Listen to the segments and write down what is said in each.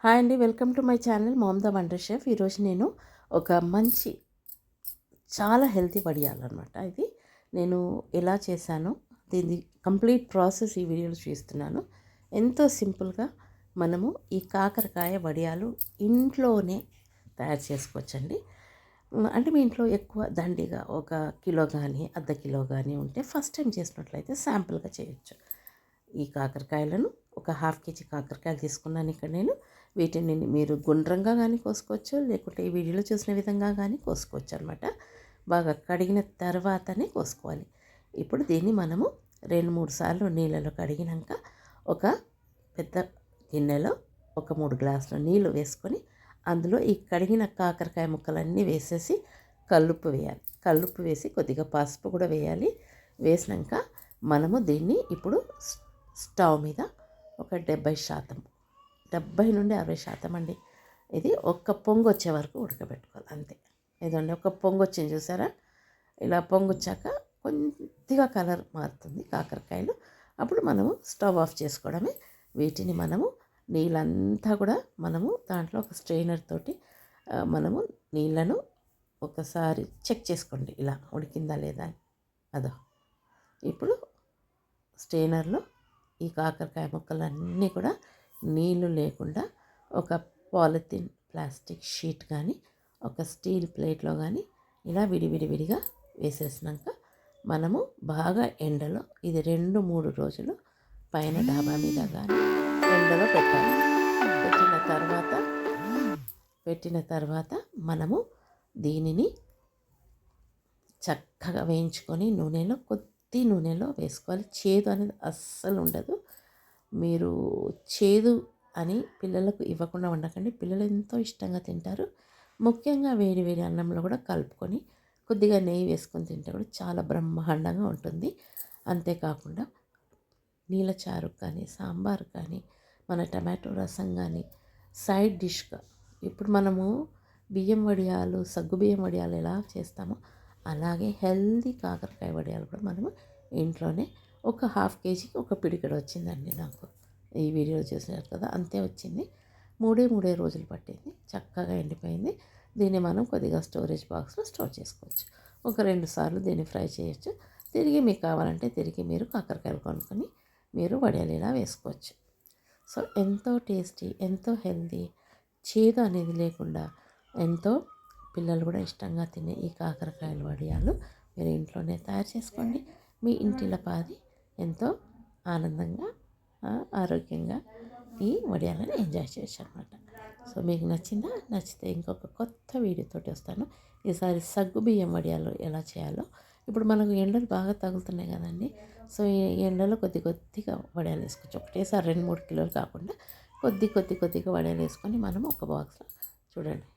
Hi అండి, welcome to my channel ma'am the wonder chef. ఈరోజు నేను ఒక మంచి చాలా హెల్తీ వడియాలన్నమాట. ఇది నేను ఎలా చేశానో దీని కంప్లీట్ ప్రాసెస్ ఈ వీడియోలో చూస్తున్నాను. ఎంతో సింపుల్గా మనము ఈ కాకరకాయ వడియాలు ఇంట్లోనే తయారు చేసుకోవచ్చండి. అంటే మీ ఇంట్లో ఎక్కువ దండిగా ఒక కిలో కానీ అర్ధ కిలో కానీ ఉంటే ఫస్ట్ టైం చేసినట్లయితే శాంపుల్గా చేయొచ్చు. ఈ కాకరకాయలను ఒక హాఫ్ కేజీ కాకరకాయలు తీసుకున్నాను ఇక్కడ నేను. వీటిని మీరు గుండ్రంగా కానీ కోసుకోవచ్చు, లేకుంటే ఈ వీడియోలో చూసిన విధంగా కానీ కోసుకోవచ్చు అనమాట. బాగా కడిగిన తర్వాతనే కోసుకోవాలి. ఇప్పుడు దీన్ని మనము 2-3 సార్లు నీళ్ళలో కడిగినాక ఒక పెద్ద గిన్నెలో ఒక 3 గ్లాసుల నీళ్ళు వేసుకొని అందులో ఈ కడిగిన కాకరకాయ ముక్కలన్నీ వేసేసి కల్లుప్పు వేయాలి. కల్లుప్పు వేసి కొద్దిగా పసుపు కూడా వేయాలి. వేసినాక మనము దీన్ని ఇప్పుడు స్టవ్ మీద ఒక 70 నుండి 60% అండి. ఇది ఒక్క పొంగు వచ్చే వరకు ఉడకబెట్టుకోవాలి అంతే. ఇదండి ఒక పొంగు వచ్చింది చూసారా, ఇలా పొంగు వచ్చాక కొద్దిగా కలర్ మారుతుంది కాకరకాయలు. అప్పుడు మనము స్టవ్ ఆఫ్ చేసుకోవడమే. వీటిని మనము నీళ్ళంతా కూడా మనము దాంట్లో ఒక స్ట్రెయినర్ తోటి మనము నీళ్ళను ఒకసారి చెక్ చేసుకోండి, ఇలా ఉడికిందా లేదా అని. అదో ఇప్పుడు స్ట్రెయినర్లో ఈ కాకరకాయ ముక్కలన్నీ కూడా నీళ్ళు లేకుండా ఒక పాలిథిన్ ప్లాస్టిక్ షీట్ కానీ ఒక స్టీల్ ప్లేట్లో కానీ ఇలా విడివిడివిడిగా వేసేసినాక మనము బాగా ఎండలో ఇది 2-3 రోజులు పైన డాబా మీద కానీ ఎండలో పెట్టాలి. పెట్టిన తర్వాత మనము దీనిని చక్కగా వేయించుకొని కొద్ది నూనెలో వేసుకోవాలి. చేదు అనేది అస్సలు ఉండదు. మీరు చేదు అని పిల్లలకు ఇవ్వకుండా ఉండకండి. పిల్లలు ఎంతో ఇష్టంగా తింటారు. ముఖ్యంగా వేడి వేడి అన్నంలో కూడా కలుపుకొని కొద్దిగా నెయ్యి వేసుకొని తింటే కూడా చాలా బ్రహ్మాండంగా ఉంటుంది. అంతేకాకుండా నీళ్ళచారు కానీ సాంబార్ కానీ మన టమాటో రసం కానీ సైడ్ డిష్గా ఇప్పుడు మనము బియ్యం వడియాలు సగ్గుబియ్యం వడియాలు ఎలా చేస్తామో అలాగే హెల్దీ కాకరకాయ వడియాలు కూడా మనము ఇంట్లోనే ఒక హాఫ్ కేజీకి ఒక పిడికెడు వచ్చిందండి నాకు. ఈ వీడియో చేసినారు కదా, అంతే వచ్చింది. 3 రోజులు పట్టింది, చక్కగా ఎండిపోయింది. దీన్ని మనం కొద్దిగా స్టోరేజ్ బాక్స్లో స్టోర్ చేసుకోవచ్చు. ఒక 2 సార్లు దీన్ని ఫ్రై చేయొచ్చు. తిరిగి మీకు కావాలంటే తిరిగి మీరు కాకరకాయలు కొనుక్కొని మీరు వడియాలు ఇలా వేసుకోవచ్చు. సో ఎంతో టేస్టీ, ఎంతో హెల్దీ, చేదు అనేది లేకుండా ఎంతో పిల్లలు కూడా ఇష్టంగా తినే ఈ కాకరకాయల వడియాలు మీరు ఇంట్లోనే తయారు చేసుకోండి. మీ ఇంటిల్లపాది ఎంతో ఆనందంగా ఆరోగ్యంగా ఈ వడియాలను ఎంజాయ్ చేయొచ్చు అనమాట. సో మీకు నచ్చిందా? నచ్చితే ఇంకొక కొత్త వీడియోతోటి వస్తాను. ఈసారి సగ్గుబియ్యం వడియాలు ఎలా చేయాలో. ఇప్పుడు మనకు ఎండలు బాగా తగులుతున్నాయి కదండి. సో ఈ ఎండలో కొద్దిగా వడియాలు వేసుకోవచ్చు. ఒకటేసారి 2-3 కిలోలు కాకుండా కొద్దిగా వడియాలు వేసుకొని మనం ఒక బాక్స్లో చూడండి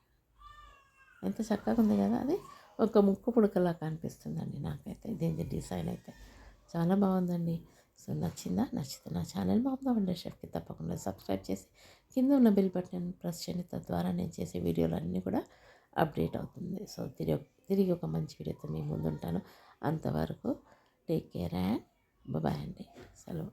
ఎంత చక్కగా ఉంది కదా. అది ఒక ముక్కు పుడకలా కనిపిస్తుందండి నాకైతే. దీని డిజైన్ అయితే చాలా బాగుందండి. సో నచ్చిందా? నచ్చితే నా ఛానల్ మామ్ ద వండర్ షెఫ్కి తప్పకుండా సబ్స్క్రైబ్ చేసి కింద ఉన్న బెల్ బటన్ ప్రెస్ చేయండి. తద్వారా నేను చేసే వీడియోలు అన్నీ కూడా అప్డేట్ అవుతుంది. సో తిరిగి ఒక మంచి వీడియోతో మీ ముందు ఉంటాను. అంతవరకు టేక్ కేర్ అండ్ బాయ్ అండి. సెలవు.